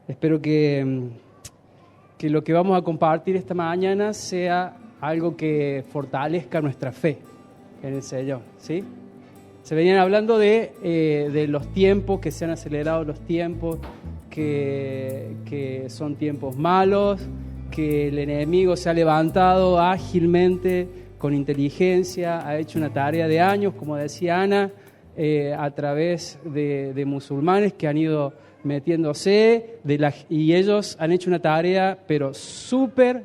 Espero que lo que vamos a compartir esta mañana sea algo que fortalezca nuestra fe en el Señor, ¿sí? Se venían hablando de los tiempos, que se han acelerado los tiempos, que son tiempos malos, que el enemigo se ha levantado ágilmente, con inteligencia, ha hecho una tarea de años, como decía Ana, a través de musulmanes que han ido metiéndose, y ellos han hecho una tarea, pero súper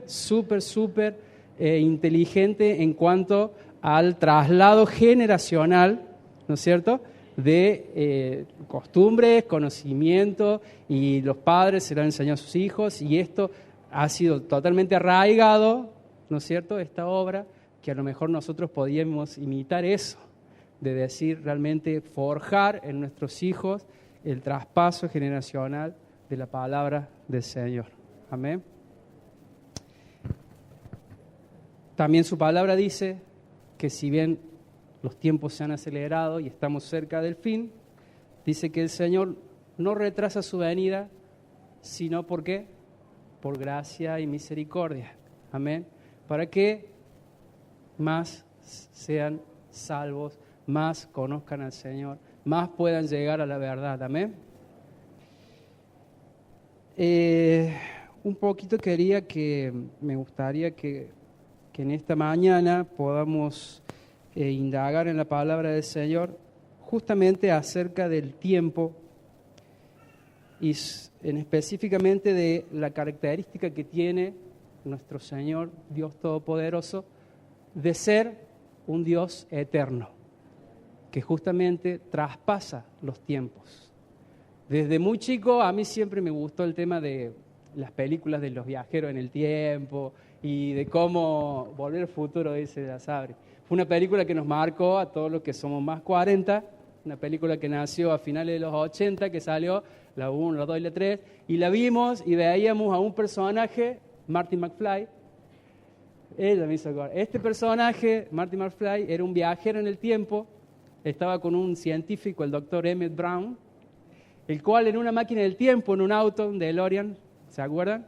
inteligente en cuanto al traslado generacional, ¿no es cierto?, de costumbres, conocimiento, y los padres se lo han enseñado a sus hijos, y esto ha sido totalmente arraigado, ¿no es cierto?, esta obra, que a lo mejor nosotros podíamos imitar eso, de decir realmente forjar en nuestros hijos el traspaso generacional de la palabra del Señor. Amén. También su palabra dice que si bien los tiempos se han acelerado y estamos cerca del fin, dice que el Señor no retrasa su venida, sino ¿por qué? Por gracia y misericordia. Amén. Para que más sean salvos, más conozcan al Señor, más puedan llegar a la verdad. Amén. Un poquito me gustaría que en esta mañana podamos indagar en la palabra del Señor justamente acerca del tiempo y específicamente de la característica que tiene nuestro Señor, Dios Todopoderoso, de ser un Dios eterno, que justamente traspasa los tiempos. Desde muy chico a mí siempre me gustó el tema de las películas de los viajeros en el tiempo y de cómo Volver al Futuro, dice la Sabri. Fue una película que nos marcó a todos los que somos más 40, una película que nació a finales de los 80, que salió la 1, la 2 y la 3, y la vimos y veíamos a un personaje, Marty McFly. Ella me hizo acordar. Este personaje, Marty McFly, era un viajero en el tiempo. Estaba con un científico, el doctor Emmett Brown, el cual en una máquina del tiempo, en un auto, un DeLorean, ¿se acuerdan?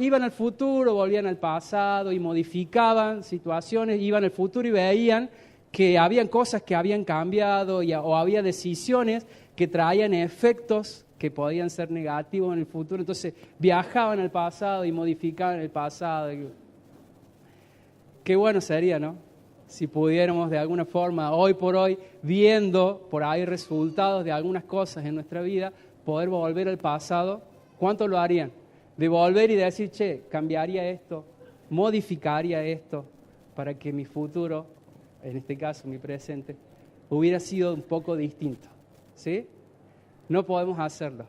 Iban al futuro, volvían al pasado y modificaban situaciones, iban al futuro y veían que habían cosas que habían cambiado o había decisiones que traían efectos que podían ser negativos en el futuro. Entonces viajaban al pasado y modificaban el pasado. Qué bueno sería, ¿no? Si pudiéramos de alguna forma, hoy por hoy, viendo por ahí resultados de algunas cosas en nuestra vida, poder volver al pasado. ¿Cuánto lo harían? De volver y decir, cambiaría esto, modificaría esto, para que mi futuro, en este caso mi presente, hubiera sido un poco distinto. ¿Sí? No podemos hacerlo.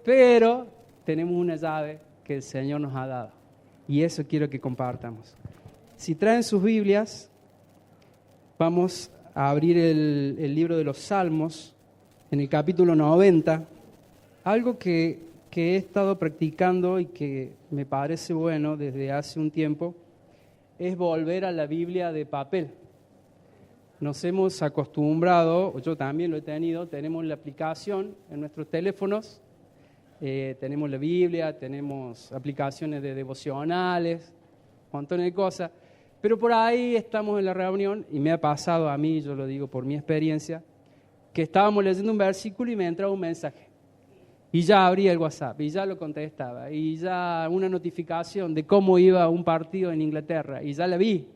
Pero tenemos una llave que el Señor nos ha dado. Y eso quiero que compartamos. Si traen sus Biblias, vamos a abrir el libro de los Salmos, en el capítulo 90. Algo que he estado practicando y que me parece bueno desde hace un tiempo es volver a la Biblia de papel. Nos hemos acostumbrado, yo también lo he tenido, tenemos la aplicación en nuestros teléfonos, tenemos la Biblia, tenemos aplicaciones de devocionales, un montón de cosas, pero por ahí estamos en la reunión, y me ha pasado a mí, yo lo digo por mi experiencia, que estábamos leyendo un versículo y me entraba un mensaje, y ya abría el WhatsApp, y ya lo contestaba, y ya una notificación de cómo iba un partido en Inglaterra, y ya la vi.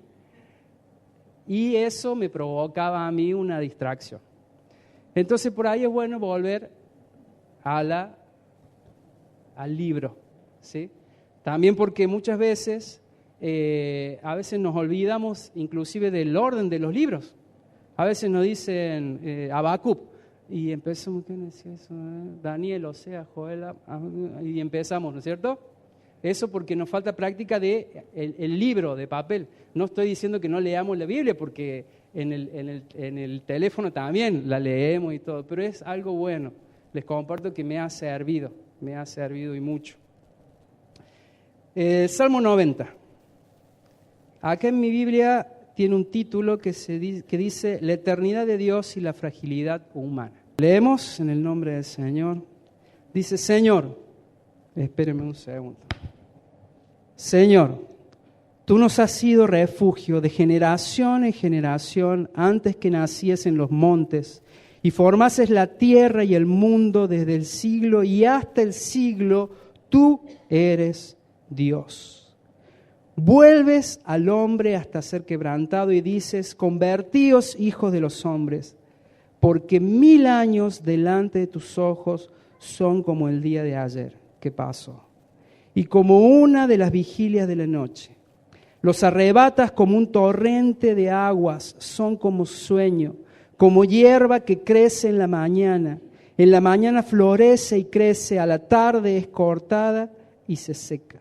Y eso me provocaba a mí una distracción. Entonces por ahí es bueno volver al libro, ¿sí? También porque muchas veces, a veces nos olvidamos inclusive del orden de los libros. A veces nos dicen Habacuc, y empezamos, ¿quién decía eso? Daniel, Osea, Joel, y empezamos, ¿no es cierto? Eso porque nos falta práctica de el libro de papel. No estoy diciendo que no leamos la Biblia, porque en el teléfono también la leemos y todo, pero es algo bueno. Les comparto que me ha servido y mucho. Salmo 90. Acá en mi Biblia tiene un título que dice La eternidad de Dios y la fragilidad humana. Leemos en el nombre del Señor. Dice: Señor, Espéreme un segundo. Señor, tú nos has sido refugio de generación en generación antes que naciesen los montes y formases la tierra y el mundo desde el siglo y hasta el siglo. Tú eres Dios. Vuelves al hombre hasta ser quebrantado y dices: convertíos, hijos de los hombres, porque 1000 años delante de tus ojos son como el día de ayer que pasó, y como una de las vigilias de la noche. Los arrebatas como un torrente de aguas, son como sueño, como hierba que crece en la mañana. En la mañana florece y crece, a la tarde es cortada y se seca.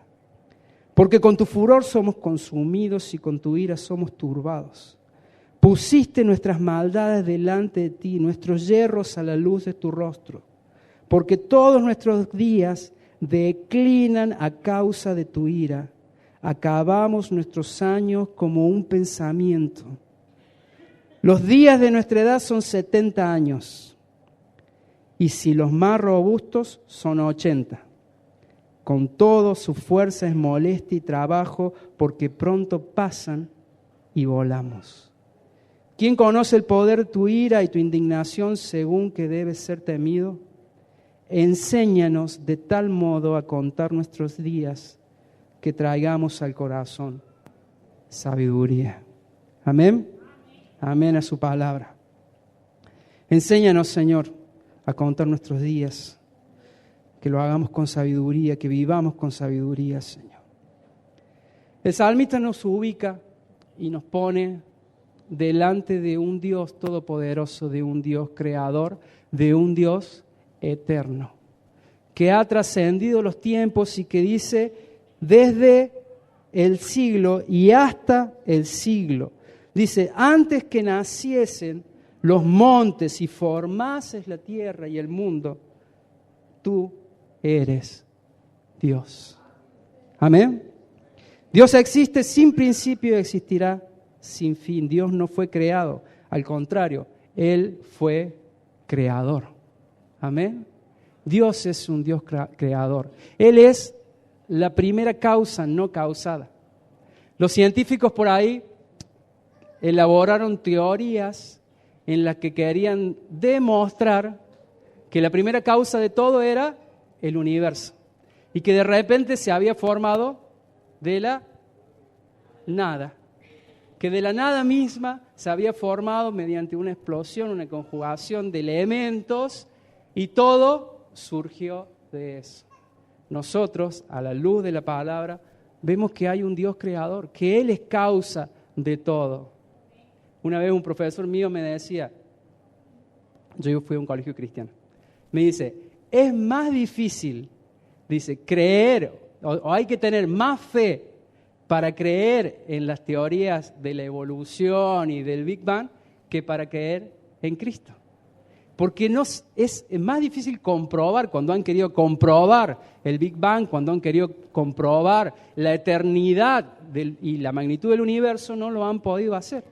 Porque con tu furor somos consumidos y con tu ira somos turbados. Pusiste nuestras maldades delante de ti, nuestros yerros a la luz de tu rostro. Porque todos nuestros días declinan a causa de tu ira. Acabamos nuestros años como un pensamiento. Los días de nuestra edad son 70 años, y si los más robustos son 80. Con todo, su fuerza es molestia y trabajo, porque pronto pasan y volamos. ¿Quién conoce el poder de tu ira y tu indignación según que debe ser temido? Enséñanos de tal modo a contar nuestros días que traigamos al corazón sabiduría. Amén. Amén a su palabra. Enséñanos, Señor, a contar nuestros días, que lo hagamos con sabiduría, que vivamos con sabiduría, Señor. El salmista nos ubica y nos pone delante de un Dios todopoderoso, de un Dios creador, de un Dios eterno, que ha trascendido los tiempos y que dice: desde el siglo y hasta el siglo. Dice: antes que naciesen los montes y formases la tierra y el mundo, tú eres Dios. Amén. Dios existe sin principio y existirá sin fin. Dios no fue creado, al contrario, Él fue creador. Amén. Dios es un Dios creador. Él es la primera causa no causada. Los científicos por ahí elaboraron teorías en las que querían demostrar que la primera causa de todo era el universo y que de repente se había formado de la nada, que de la nada misma se había formado mediante una explosión, una conjugación de elementos, y todo surgió de eso. Nosotros, a la luz de la palabra, vemos que hay un Dios creador, que Él es causa de todo. Una vez un profesor mío me decía, yo fui a un colegio cristiano, me dice: es más difícil, dice, creer, o hay que tener más fe para creer en las teorías de la evolución y del Big Bang que para creer en Cristo. Porque es más difícil comprobar, cuando han querido comprobar el Big Bang, cuando han querido comprobar la eternidad y la magnitud del universo, no lo han podido hacer.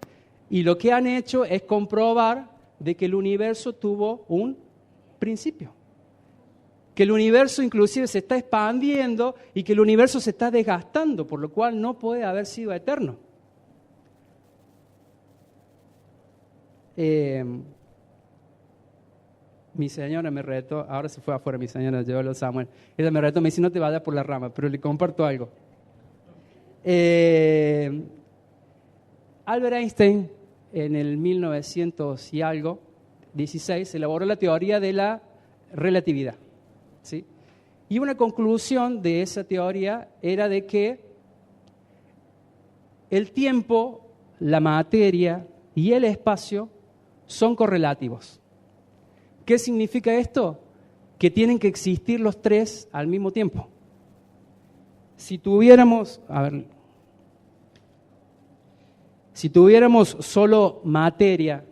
Y lo que han hecho es comprobar de que el universo tuvo un principio. Que el universo inclusive se está expandiendo y que el universo se está desgastando, por lo cual no puede haber sido eterno. Mi señora me retó, ahora se fue afuera mi señora, llévalo Samuel. Ella me retó, me dice: no te vayas por la rama, pero le comparto algo. Albert Einstein, en el 1900 y algo, 16, elaboró la teoría de la relatividad, ¿sí? Y una conclusión de esa teoría era de que el tiempo, la materia y el espacio son correlativos. ¿Qué significa esto? Que tienen que existir los tres al mismo tiempo. Si tuviéramos solo materia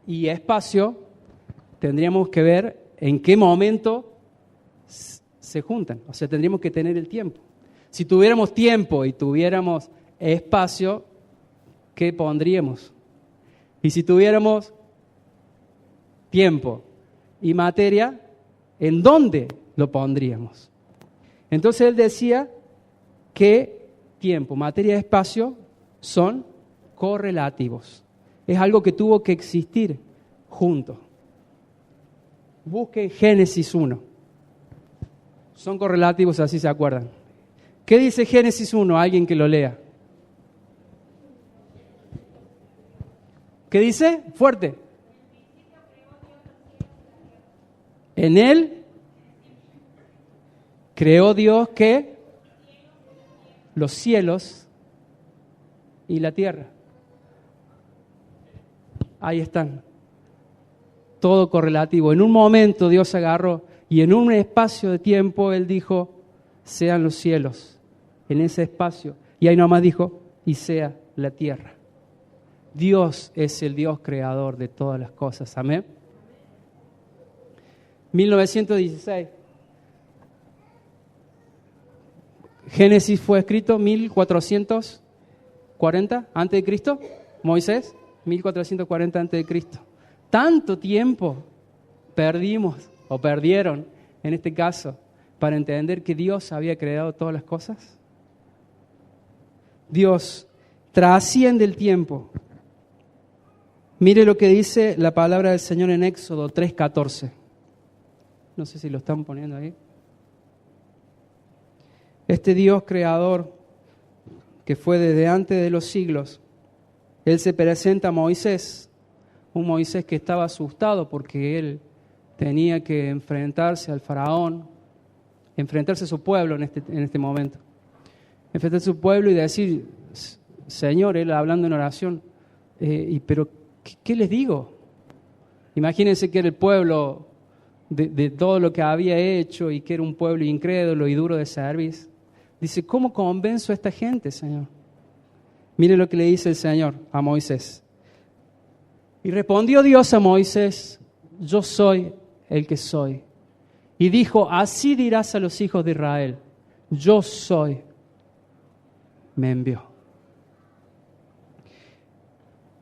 y espacio, tendríamos que ver en qué momento se juntan. O sea, tendríamos que tener el tiempo. Si tuviéramos tiempo y tuviéramos espacio, ¿qué pondríamos? Y si tuviéramos tiempo y materia, ¿En dónde lo pondríamos? Entonces él decía que tiempo, materia y espacio son correlativos. Es algo que tuvo que existir juntos. Busquen Génesis 1. Son correlativos, así se acuerdan. ¿Qué dice Génesis 1? Alguien que lo lea. ¿Qué dice? Fuerte. En él creó Dios ¿qué? Los cielos y la tierra. Ahí están. Todo correlativo. En un momento Dios agarró y en un espacio de tiempo Él dijo, sean los cielos. En ese espacio. Y ahí nomás dijo, y sea la tierra. Dios es el Dios creador de todas las cosas. Amén. 1916. Génesis fue escrito 1440 antes de Cristo. Moisés 1440 antes de Cristo. Tanto tiempo perdimos o perdieron en este caso para entender que Dios había creado todas las cosas. Dios trasciende el tiempo. Mire lo que dice la palabra del Señor en Éxodo 3:14. No sé si lo están poniendo ahí. Este Dios creador que fue desde antes de los siglos, Él se presenta a Moisés, un Moisés que estaba asustado porque él tenía que enfrentarse al faraón, enfrentarse a su pueblo en este momento. Enfrentarse a su pueblo y decir, Señor, él hablando en oración, pero ¿qué les digo? Imagínense que era el pueblo de todo lo que había hecho y que era un pueblo incrédulo y duro de servir. Dice, ¿cómo convenzo a esta gente, Señor? Mire lo que le dice el Señor a Moisés. Y respondió Dios a Moisés, yo soy el que soy. Y dijo, así dirás a los hijos de Israel, yo soy, me envió.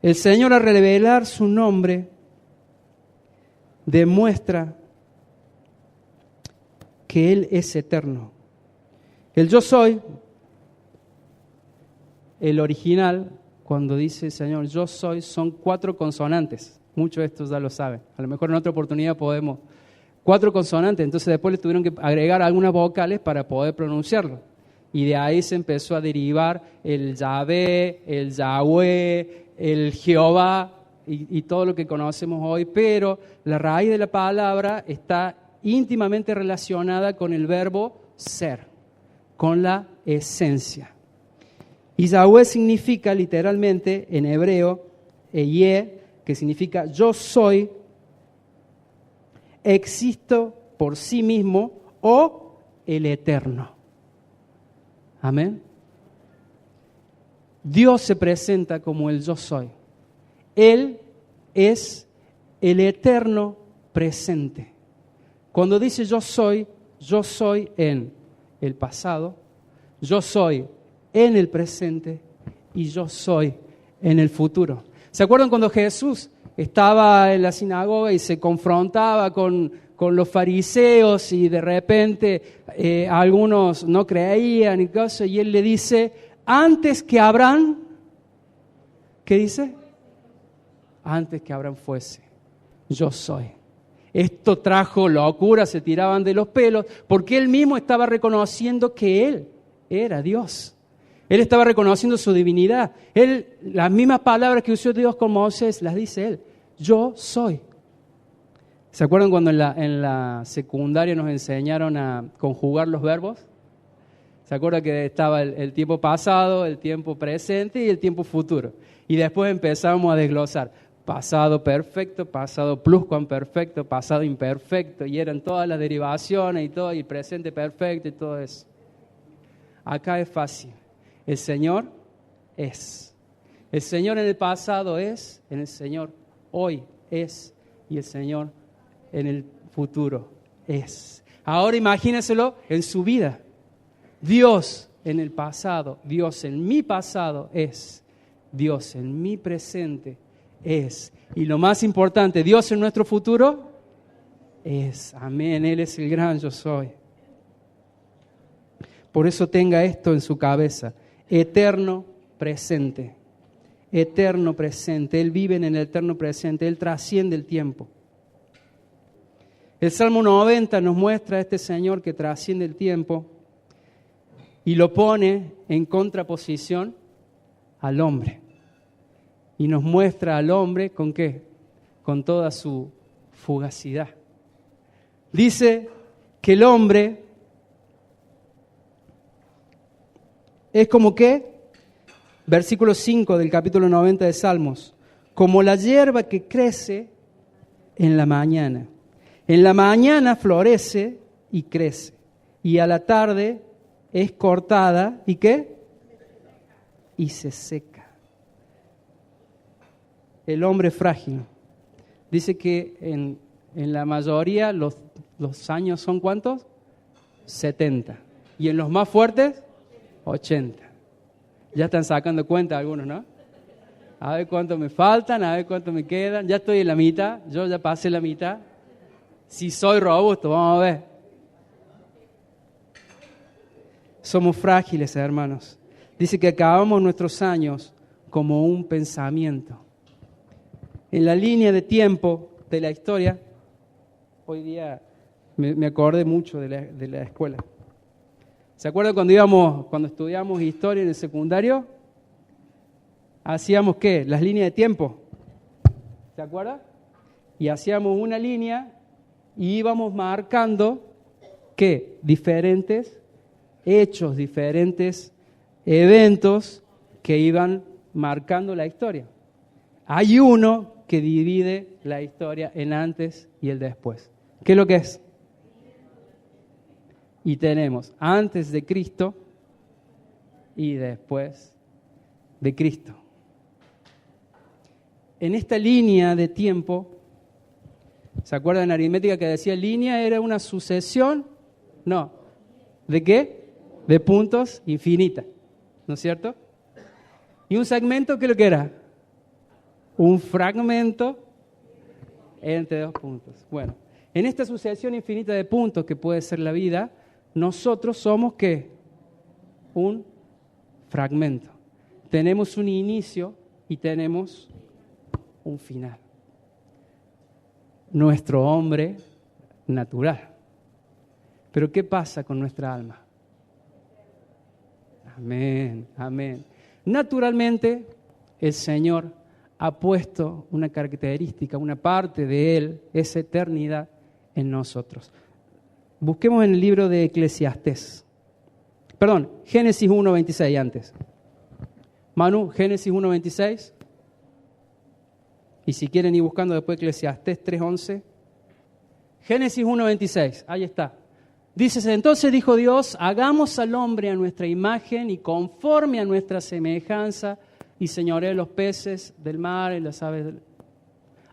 El Señor al revelar su nombre demuestra que Él es eterno. El yo soy, el original, cuando dice Señor, yo soy, son 4 consonantes. Muchos de estos ya lo saben. A lo mejor en otra oportunidad podemos. 4 consonantes, entonces después le tuvieron que agregar algunas vocales para poder pronunciarlo. Y de ahí se empezó a derivar el Yahvé, el Yahweh, el Jehová y todo lo que conocemos hoy. Pero la raíz de la palabra está íntimamente relacionada con el verbo ser, con la esencia. Y Yahweh significa literalmente en hebreo, Eyeh, que significa yo soy, existo por sí mismo o el eterno. Amén. Dios se presenta como el yo soy. Él es el eterno presente. Cuando dice yo soy en el pasado, yo soy en el presente y yo soy en el futuro. ¿Se acuerdan cuando Jesús estaba en la sinagoga y se confrontaba con los fariseos y de repente algunos no creían y cosas, y él le dice, antes que Abraham, ¿qué dice? Antes que Abraham fuese, yo soy. Esto trajo locura, se tiraban de los pelos, porque él mismo estaba reconociendo que él era Dios. Él estaba reconociendo su divinidad. Las mismas palabras que usó Dios con Moisés, las dice él. Yo soy. ¿Se acuerdan cuando en la secundaria nos enseñaron a conjugar los verbos? ¿Se acuerdan que estaba el tiempo pasado, el tiempo presente y el tiempo futuro? Y después empezamos a desglosar. Pasado perfecto, pasado pluscuamperfecto, pasado imperfecto. Y eran todas las derivaciones y todo, y presente perfecto y todo eso. Acá es fácil. El Señor es. El Señor en el pasado es, en el Señor hoy es, y el Señor en el futuro es. Ahora imagínenselo en su vida. Dios en el pasado, Dios en mi pasado es, Dios en mi presente es. Y lo más importante, Dios en nuestro futuro es. Amén, Él es el gran yo soy. Por eso tenga esto en su cabeza. Eterno presente. Eterno presente. Él vive en el eterno presente. Él trasciende el tiempo. El Salmo 90 nos muestra a este Señor que trasciende el tiempo y lo pone en contraposición al hombre. Y nos muestra al hombre ¿con qué? Con toda su fugacidad. Dice que el hombre es como que, versículo 5 del capítulo 90 de Salmos, como la hierba que crece en la mañana. En la mañana florece y crece, y a la tarde es cortada, ¿y qué? Y se seca. El hombre frágil. Dice que en la mayoría los años son ¿cuántos? 70. Y en los más fuertes, 80. Ya están sacando cuenta algunos, ¿no? A ver cuánto me faltan, a ver cuánto me quedan. Ya estoy en la mitad, yo ya pasé la mitad. Si soy robusto, vamos a ver. Somos frágiles, hermanos. Dice que acabamos nuestros años como un pensamiento. En la línea de tiempo de la historia, hoy día me acordé mucho de la escuela. ¿Se acuerdan cuando estudiamos historia en el secundario? ¿Hacíamos qué? Las líneas de tiempo. ¿Se acuerdan? Y hacíamos una línea y íbamos marcando ¿qué? Diferentes hechos, diferentes eventos que iban marcando la historia. Hay uno que divide la historia en antes y el después. ¿Qué es lo que es? Y tenemos antes de Cristo y después de Cristo. En esta línea de tiempo, ¿se acuerdan en aritmética que decía línea era una sucesión? No. ¿De qué? De puntos infinita. ¿No es cierto? ¿Y un segmento qué es lo que era? Un fragmento entre dos puntos. Bueno, en esta sucesión infinita de puntos que puede ser la vida, nosotros somos ¿qué? Un fragmento. Tenemos un inicio y tenemos un final. Nuestro hombre natural. Pero ¿qué pasa con nuestra alma? Amén, amén. Naturalmente, el Señor ha puesto una característica, una parte de Él, esa eternidad en nosotros. Busquemos en el libro de Eclesiastés. Perdón, Génesis 1:26 antes. Manu, Génesis 1:26. Y si quieren ir buscando después Eclesiastés 3:11. Génesis 1:26, ahí está. Dice, entonces dijo Dios, hagamos al hombre a nuestra imagen y conforme a nuestra semejanza y señoree los peces del mar y las aves del...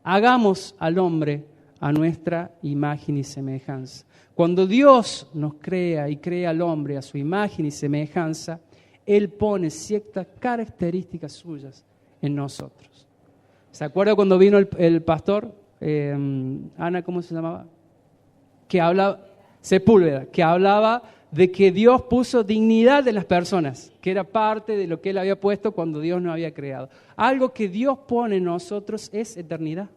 Hagamos al hombre a nuestra imagen y semejanza. Cuando Dios nos crea y crea al hombre a su imagen y semejanza, Él pone ciertas características suyas en nosotros. ¿Se acuerda cuando vino el pastor? Ana, ¿cómo se llamaba? Que hablaba, Sepúlveda, que hablaba de que Dios puso dignidad de las personas, que era parte de lo que Él había puesto cuando Dios nos había creado. Algo que Dios pone en nosotros es eternidad.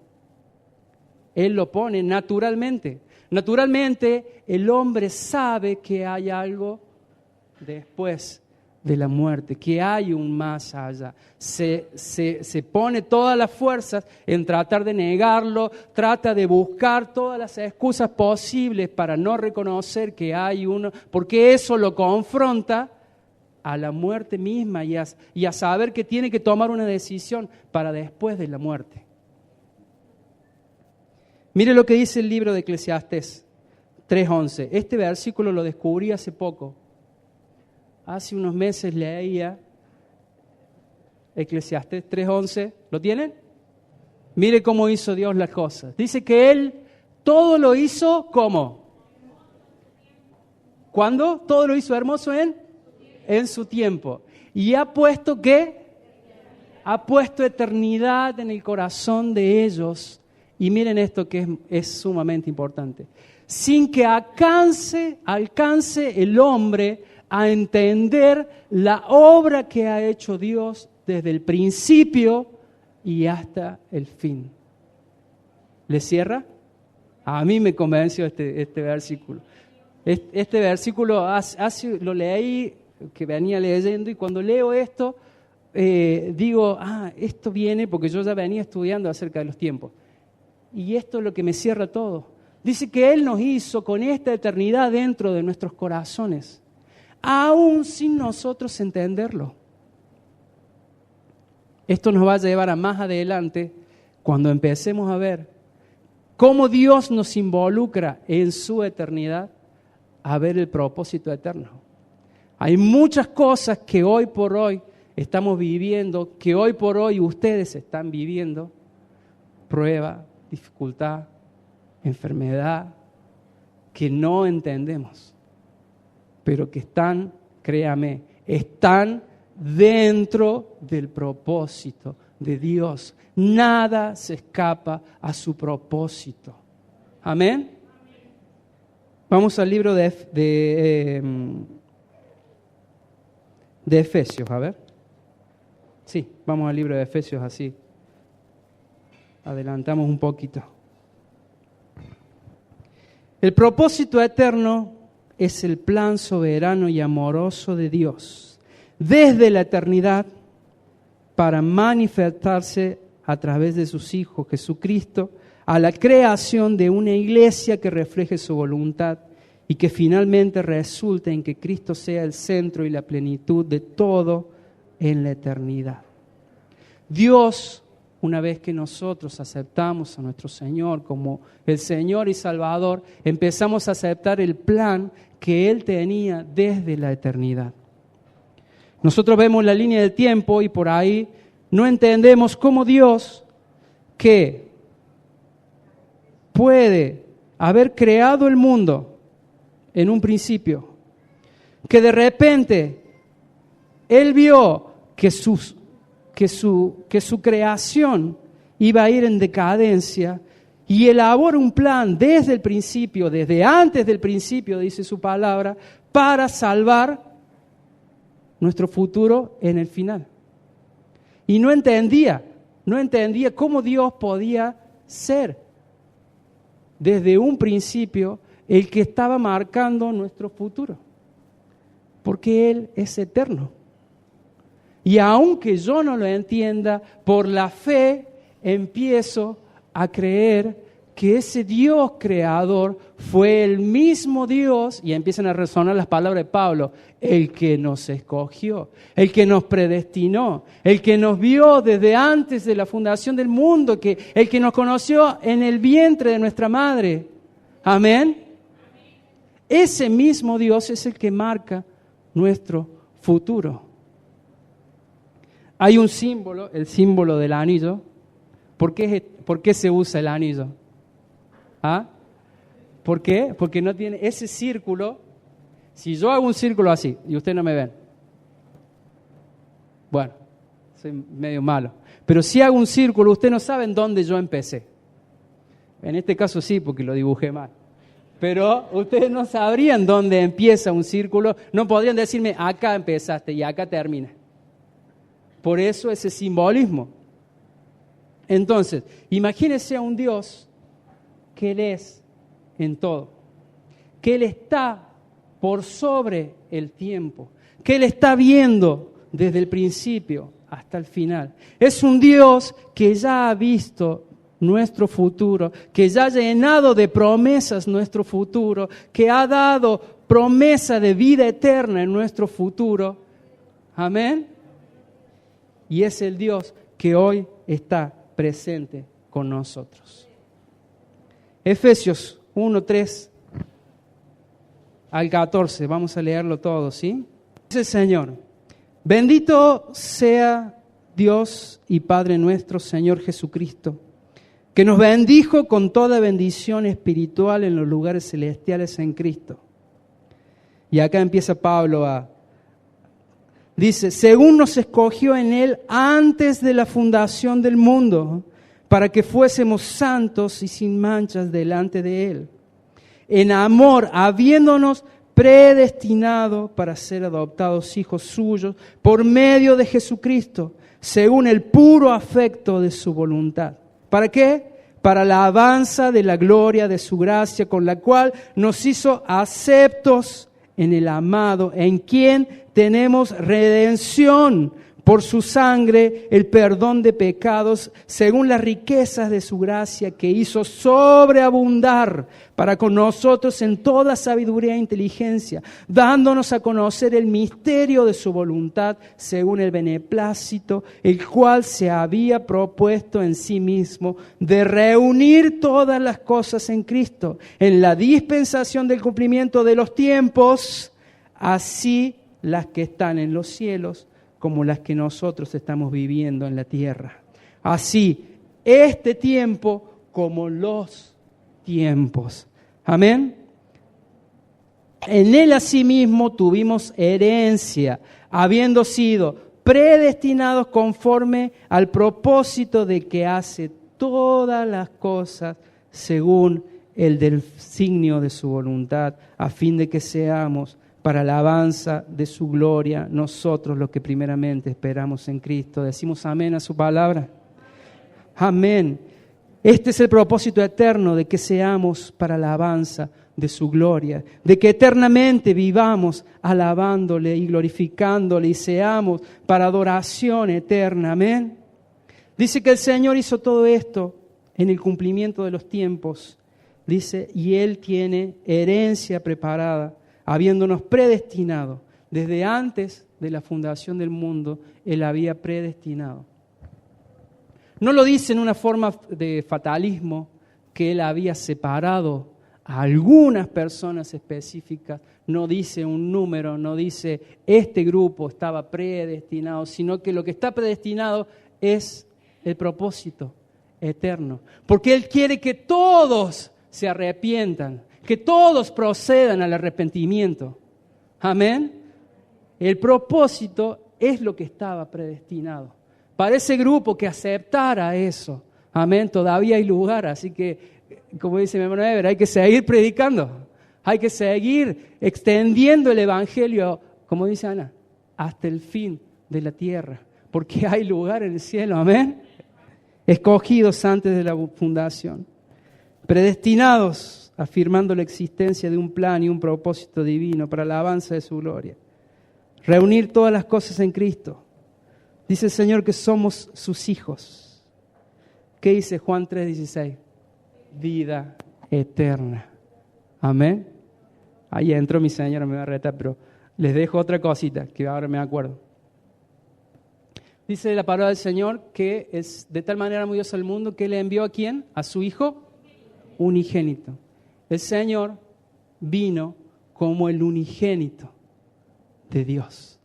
Él lo pone naturalmente. Naturalmente, el hombre sabe que hay algo después de la muerte, que hay un más allá. Se pone todas las fuerzas en tratar de negarlo, trata de buscar todas las excusas posibles para no reconocer que hay uno, porque eso lo confronta a la muerte misma y a saber que tiene que tomar una decisión para después de la muerte. Mire lo que dice el libro de Eclesiastés 3:11. Este versículo lo descubrí hace poco. Hace unos meses leía Eclesiastés 3:11. ¿Lo tienen? Mire cómo hizo Dios las cosas. Dice que Él todo lo hizo ¿cómo? ¿Cuándo? Todo lo hizo hermoso en su tiempo. Y ha puesto ¿qué? Ha puesto eternidad en el corazón de ellos Y miren esto que es sumamente importante. Sin que alcance el hombre a entender la obra que ha hecho Dios desde el principio y hasta el fin. ¿Le cierra? A mí me convenció este versículo. Este versículo lo leí, que venía leyendo, y cuando leo esto, digo, esto viene porque yo ya venía estudiando acerca de los tiempos. Y esto es lo que me cierra todo. Dice que Él nos hizo con esta eternidad dentro de nuestros corazones, aún sin nosotros entenderlo. Esto nos va a llevar a más adelante, cuando empecemos a ver cómo Dios nos involucra en su eternidad, a ver el propósito eterno. Hay muchas cosas que hoy por hoy estamos viviendo, que hoy por hoy ustedes están viviendo, prueba, dificultad, enfermedad, que no entendemos, pero que están, créame, están dentro del propósito de Dios. Nada se escapa a su propósito. Amén. Vamos al libro de Efesios, a ver. Sí, vamos al libro de Efesios, así adelantamos un poquito. El propósito eterno es el plan soberano y amoroso de Dios desde la eternidad para manifestarse a través de sus hijos Jesucristo a la creación de una iglesia que refleje su voluntad y que finalmente resulte en que Cristo sea el centro y la plenitud de todo en la eternidad. Dios, una vez que nosotros aceptamos a nuestro Señor como el Señor y Salvador, empezamos a aceptar el plan que Él tenía desde la eternidad. Nosotros vemos la línea del tiempo y por ahí no entendemos cómo Dios, que puede haber creado el mundo en un principio, que de repente Él vio que su creación iba a ir en decadencia y elabora un plan desde el principio, desde antes del principio, dice su palabra, para salvar nuestro futuro en el final. Y no entendía cómo Dios podía ser desde un principio el que estaba marcando nuestro futuro, porque Él es eterno. Y aunque yo no lo entienda, por la fe empiezo a creer que ese Dios creador fue el mismo Dios, y empiezan a resonar las palabras de Pablo, el que nos escogió, el que nos predestinó, el que nos vio desde antes de la fundación del mundo, el que nos conoció en el vientre de nuestra madre. Amén. Ese mismo Dios es el que marca nuestro futuro. Hay un símbolo, el símbolo del anillo. ¿Por qué se usa el anillo? ¿Por qué? Porque no tiene ese círculo. Si yo hago un círculo así y ustedes no me ven, bueno, soy medio malo. Pero si hago un círculo, ustedes no saben dónde yo empecé. En este caso sí, porque lo dibujé mal. Pero ustedes no sabrían dónde empieza un círculo. No podrían decirme, acá empezaste y acá termina. Por eso ese simbolismo. Entonces, imagínense a un Dios que Él es en todo, que Él está por sobre el tiempo, que Él está viendo desde el principio hasta el final. Es un Dios que ya ha visto nuestro futuro, que ya ha llenado de promesas nuestro futuro, que ha dado promesa de vida eterna en nuestro futuro. Amén. Y es el Dios que hoy está presente con nosotros. Efesios 1, 3 al 14, vamos a leerlo todo, ¿sí? Dice el Señor: bendito sea Dios y Padre nuestro, Señor Jesucristo, que nos bendijo con toda bendición espiritual en los lugares celestiales en Cristo. Y acá empieza Pablo dice, según nos escogió en Él antes de la fundación del mundo, para que fuésemos santos y sin manchas delante de Él. En amor, habiéndonos predestinado para ser adoptados hijos suyos por medio de Jesucristo, según el puro afecto de su voluntad. ¿Para qué? Para la alabanza de la gloria de su gracia, con la cual nos hizo aceptos en el amado, en quien tenemos redención por su sangre, el perdón de pecados, según las riquezas de su gracia, que hizo sobreabundar para con nosotros en toda sabiduría e inteligencia, dándonos a conocer el misterio de su voluntad, según el beneplácito, el cual se había propuesto en sí mismo, de reunir todas las cosas en Cristo, en la dispensación del cumplimiento de los tiempos, así las que están en los cielos, como las que nosotros estamos viviendo en la tierra. Así, este tiempo como los tiempos. Amén. En Él asimismo tuvimos herencia, habiendo sido predestinados conforme al propósito de que hace todas las cosas según el designio de su voluntad, a fin de que seamos para la alabanza de su gloria, nosotros los que primeramente esperamos en Cristo. ¿Decimos amén a su palabra? Amén. Este es el propósito eterno, de que seamos para la alabanza de su gloria, de que eternamente vivamos alabándole y glorificándole y seamos para adoración eterna. Amén. Dice que el Señor hizo todo esto en el cumplimiento de los tiempos. Dice, y Él tiene herencia preparada, habiéndonos predestinado. Desde antes de la fundación del mundo, Él había predestinado. No lo dice en una forma de fatalismo, que Él había separado a algunas personas específicas. No dice un número, no dice este grupo estaba predestinado, sino que lo que está predestinado es el propósito eterno. Porque Él quiere que todos se arrepientan, que todos procedan al arrepentimiento. Amén. El propósito es lo que estaba predestinado. Para ese grupo que aceptara eso. Amén. Todavía hay lugar, así que, como dice mi hermano Ever, hay que seguir predicando. Hay que seguir extendiendo el evangelio, como dice Ana, hasta el fin de la tierra. Porque hay lugar en el cielo. Amén. Escogidos antes de la fundación. Predestinados, afirmando la existencia de un plan y un propósito divino para la alabanza de su gloria. Reunir todas las cosas en Cristo. Dice el Señor que somos sus hijos. ¿Qué dice Juan 3:16? Vida eterna. Amén. Ahí entró mi señora, me va a retar, pero les dejo otra cosita que ahora me acuerdo. Dice la palabra del Señor que es de tal manera muy Dios al mundo que le envió ¿a quién? A su Hijo unigénito. El Señor vino como el unigénito de Dios.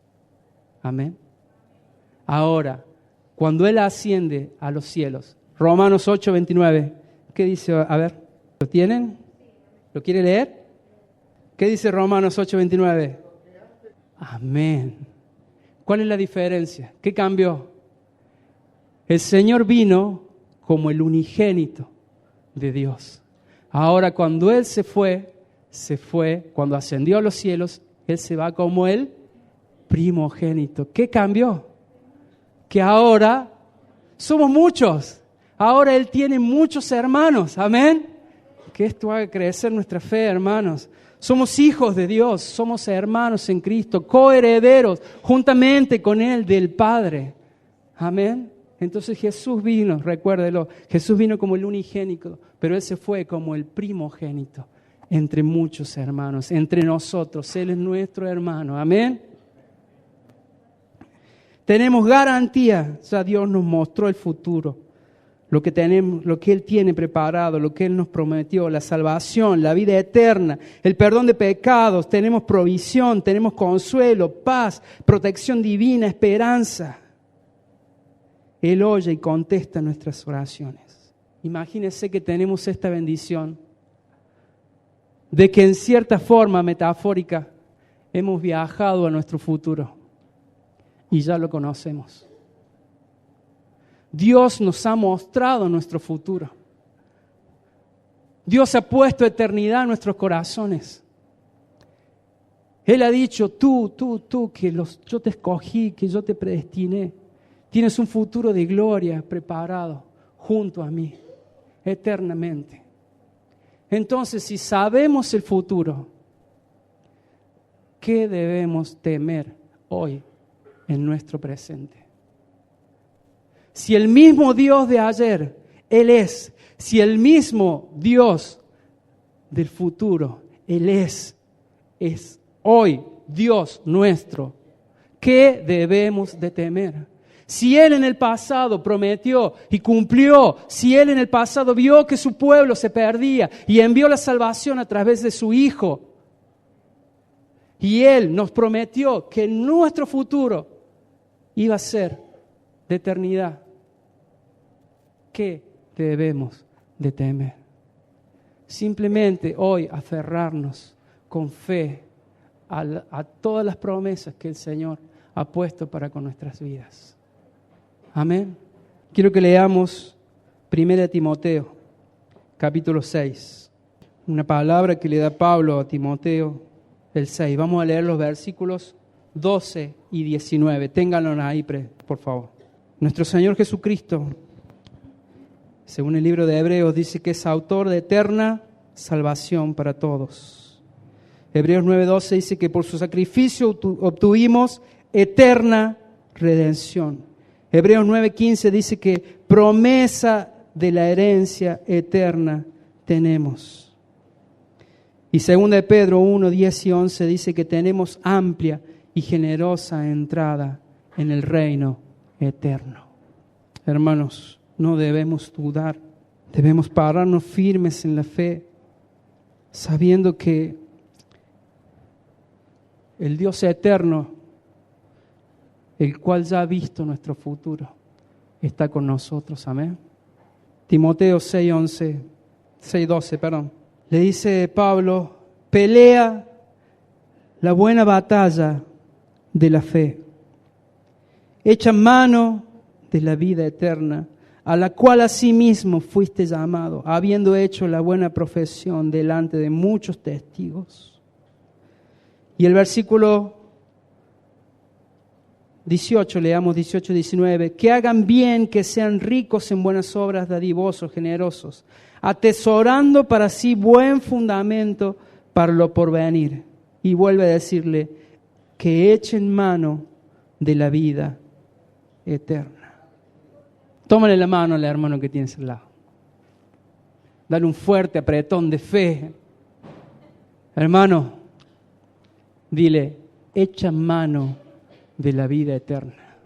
Amén. Ahora, cuando Él asciende a los cielos, Romanos 8:29, ¿qué dice? A ver, ¿lo tienen? ¿Lo quiere leer? ¿Qué dice Romanos 8:29? Amén. ¿Cuál es la diferencia? ¿Qué cambió? El Señor vino como el unigénito de Dios. Ahora, cuando Él se fue, cuando ascendió a los cielos, Él se va como el primogénito. ¿Qué cambió? Que ahora somos muchos. Ahora Él tiene muchos hermanos. Amén. Que esto haga crecer nuestra fe, hermanos. Somos hijos de Dios, somos hermanos en Cristo, coherederos juntamente con Él del Padre. Amén. Entonces Jesús vino, recuérdelo, Jesús vino como el unigénito, pero Él se fue como el primogénito entre muchos hermanos, entre nosotros. Él es nuestro hermano. Amén. Tenemos garantía, ya Dios nos mostró el futuro. Lo que tenemos, lo que Él tiene preparado, lo que Él nos prometió, la salvación, la vida eterna, el perdón de pecados, tenemos provisión, tenemos consuelo, paz, protección divina, esperanza. Él oye y contesta nuestras oraciones. Imagínense que tenemos esta bendición de que en cierta forma metafórica hemos viajado a nuestro futuro y ya lo conocemos. Dios nos ha mostrado nuestro futuro. Dios ha puesto eternidad en nuestros corazones. Él ha dicho, tú, que yo te escogí, que yo te predestiné. Tienes un futuro de gloria preparado junto a mí, eternamente. Entonces, si sabemos el futuro, ¿qué debemos temer hoy en nuestro presente? Si el mismo Dios de ayer, Él es. Si el mismo Dios del futuro, Él es hoy Dios nuestro, ¿qué debemos de temer? Si Él en el pasado prometió y cumplió, si Él en el pasado vio que su pueblo se perdía y envió la salvación a través de su Hijo, y Él nos prometió que nuestro futuro iba a ser de eternidad, ¿qué debemos de temer? Simplemente hoy aferrarnos con fe a todas las promesas que el Señor ha puesto para con nuestras vidas. Amén. Quiero que leamos 1 Timoteo, capítulo 6. Una palabra que le da Pablo a Timoteo, el 6. Vamos a leer los versículos 12 y 19. Ténganlo ahí, por favor. Nuestro Señor Jesucristo, según el libro de Hebreos, dice que es autor de eterna salvación para todos. Hebreos 9:12 dice que por su sacrificio obtuvimos eterna redención. Hebreos 9:15 dice que promesa de la herencia eterna tenemos. Y 2 de Pedro 1:10 y 11 dice que tenemos amplia y generosa entrada en el reino eterno. Hermanos, no debemos dudar, debemos pararnos firmes en la fe, sabiendo que el Dios eterno, el cual ya ha visto nuestro futuro, está con nosotros. Amén. Timoteo 6:12, le dice Pablo, pelea la buena batalla de la fe, echa mano de la vida eterna, a la cual asimismo fuiste llamado, habiendo hecho la buena profesión delante de muchos testigos. Y el versículo 18, leamos 18-19, que hagan bien, que sean ricos en buenas obras, dadivosos, generosos, atesorando para sí buen fundamento para lo porvenir. Y vuelve a decirle, que echen mano de la vida eterna. Tómale la mano al hermano que tienes al lado. Dale un fuerte apretón de fe. Hermano, dile, echa mano de la vida eterna.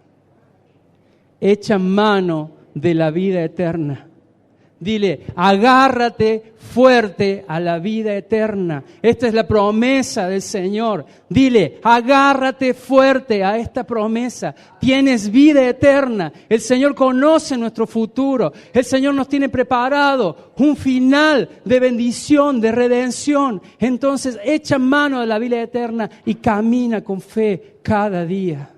Echa mano de la vida eterna. Dile, agárrate fuerte a la vida eterna. Esta es la promesa del Señor. Dile, agárrate fuerte a esta promesa. Tienes vida eterna. El Señor conoce nuestro futuro. El Señor nos tiene preparado un final de bendición, de redención. Entonces, echa mano de la vida eterna y camina con fe cada día.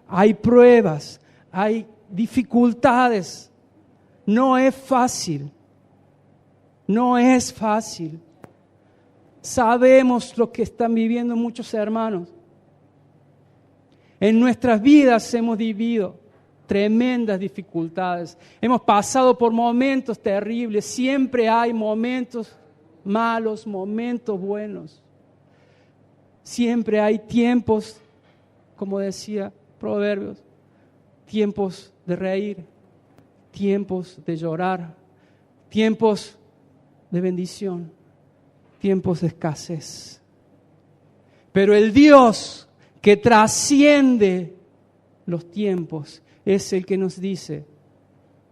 Hay pruebas, hay dificultades. No es fácil, no es fácil. Sabemos lo que están viviendo muchos hermanos. En nuestras vidas hemos vivido tremendas dificultades. Hemos pasado por momentos terribles. Siempre hay momentos malos, momentos buenos. Siempre hay tiempos, como decía Proverbios, tiempos de reír, tiempos de llorar, tiempos de bendición, tiempos de escasez. Pero el Dios que trasciende los tiempos es el que nos dice,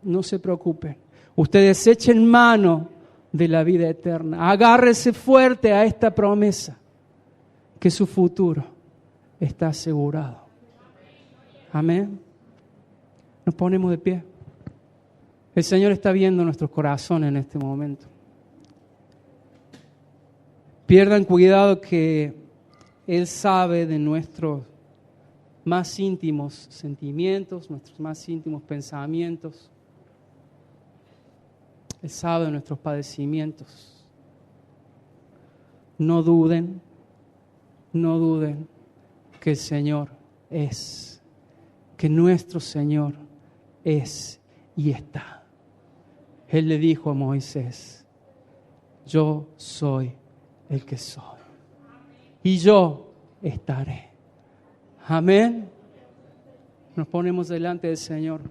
no se preocupen, ustedes echen mano de la vida eterna, agárrense fuerte a esta promesa, que su futuro está asegurado. Amén. Nos ponemos de pie. El Señor está viendo nuestros corazones en este momento. Pierdan cuidado que Él sabe de nuestros más íntimos sentimientos, nuestros más íntimos pensamientos. Él sabe de nuestros padecimientos. No duden que el Señor es, que nuestro Señor es y está. Él le dijo a Moisés: yo soy el que soy y yo estaré. Amén. Nos ponemos delante del Señor,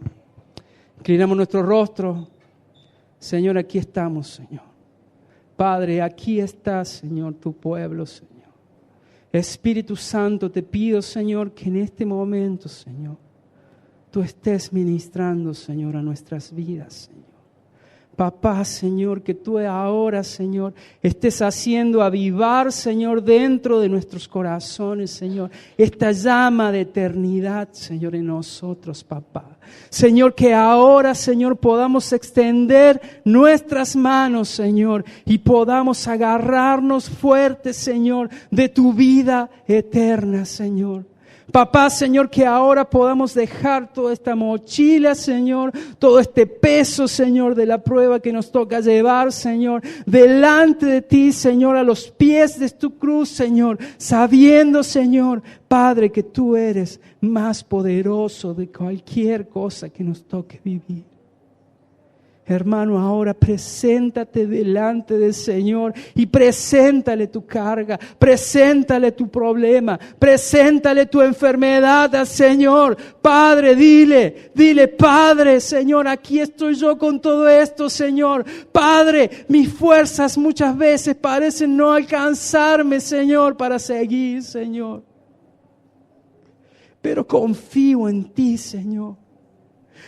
inclinamos nuestro rostro. Señor, aquí estamos, Señor. Padre, aquí está, Señor, tu pueblo, Señor. Espíritu Santo, te pido, Señor, que en este momento, Señor, tú estés ministrando, Señor, a nuestras vidas, Señor. Papá, Señor, que tú ahora, Señor, estés haciendo avivar, Señor, dentro de nuestros corazones, Señor, esta llama de eternidad, Señor, en nosotros, papá. Señor, que ahora, Señor, podamos extender nuestras manos, Señor, y podamos agarrarnos fuertes, Señor, de tu vida eterna, Señor. Papá, Señor, que ahora podamos dejar toda esta mochila, Señor, todo este peso, Señor, de la prueba que nos toca llevar, Señor, delante de ti, Señor, a los pies de tu cruz, Señor, sabiendo, Señor, Padre, que tú eres más poderoso de cualquier cosa que nos toque vivir. Hermano, ahora preséntate delante del Señor y preséntale tu carga, preséntale tu problema, preséntale tu enfermedad al Señor. Padre, dile, Padre, Señor, aquí estoy yo con todo esto, Señor. Padre, mis fuerzas muchas veces parecen no alcanzarme, Señor, para seguir, Señor. Pero confío en ti, Señor.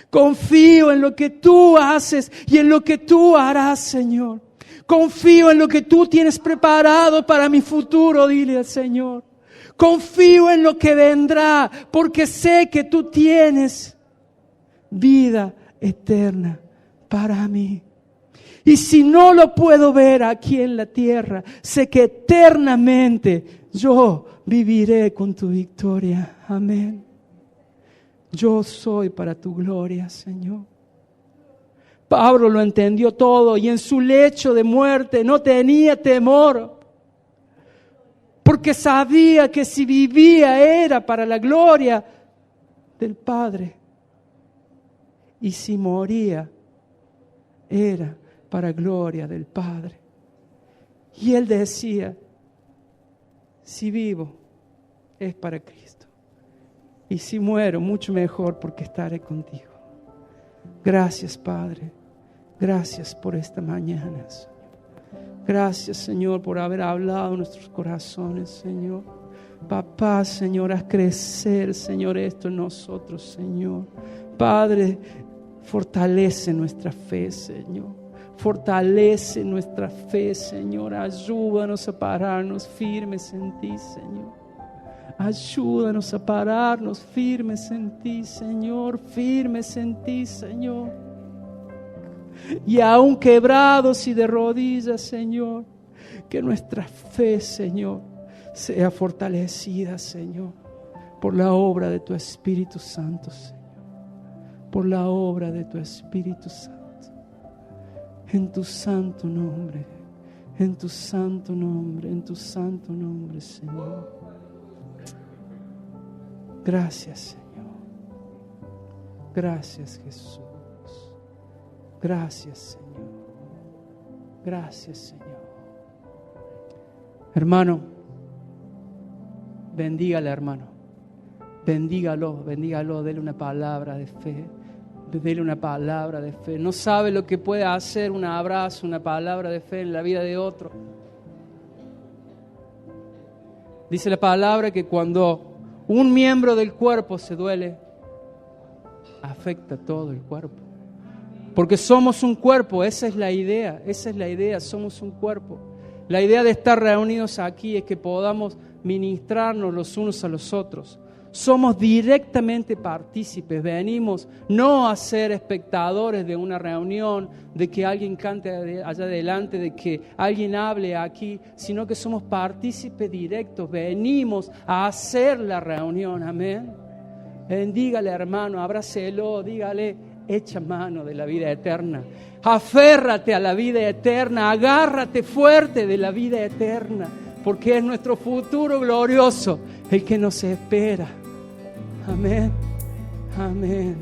Confío en lo que tú haces y en lo que tú harás, Señor. Confío en lo que tú tienes preparado para mi futuro, dile al Señor. Confío en lo que vendrá, porque sé que tú tienes vida eterna para mí. Y si no lo puedo ver aquí en la tierra, sé que eternamente yo viviré con tu victoria. Amén. Yo soy para tu gloria, Señor. Pablo lo entendió todo y en su lecho de muerte no tenía temor, porque sabía que si vivía era para la gloria del Padre y si moría era para gloria del Padre. Y él decía: si vivo es para Cristo. Y si muero, mucho mejor, porque estaré contigo. Gracias, Padre. Gracias por esta mañana, Señor. Gracias, Señor, por haber hablado en nuestros corazones, Señor. Papá, Señor, haz crecer, Señor, esto en nosotros, Señor. Padre, fortalece nuestra fe, Señor. Fortalece nuestra fe, Señor. Ayúdanos a pararnos firmes en ti, Señor. Ayúdanos a pararnos firmes en ti, Señor, firmes en ti, Señor. Y aún quebrados y de rodillas, Señor, que nuestra fe, Señor, sea fortalecida, Señor, por la obra de tu Espíritu Santo, Señor. Por la obra de tu Espíritu Santo. En tu santo nombre, en tu santo nombre, en tu santo nombre, Señor. Gracias, Señor. Gracias, Jesús. Gracias, Señor. Gracias, Señor. Hermano, bendígale, hermano. Bendígalo, dele una palabra de fe. Dele una palabra de fe. No sabe lo que puede hacer un abrazo, una palabra de fe en la vida de otro. Dice la palabra que cuando un miembro del cuerpo se duele, afecta todo el cuerpo. Porque somos un cuerpo, esa es la idea, somos un cuerpo. La idea de estar reunidos aquí es que podamos ministrarnos los unos a los otros. Somos directamente partícipes, venimos no a ser espectadores de una reunión, de que alguien cante allá adelante, de que alguien hable aquí, sino que somos partícipes directos, venimos a hacer la reunión, amén. Dígale, hermano, abrácelo, dígale, echa mano de la vida eterna. Aférrate a la vida eterna, agárrate fuerte de la vida eterna, porque es nuestro futuro glorioso el que nos espera. Amén, amén.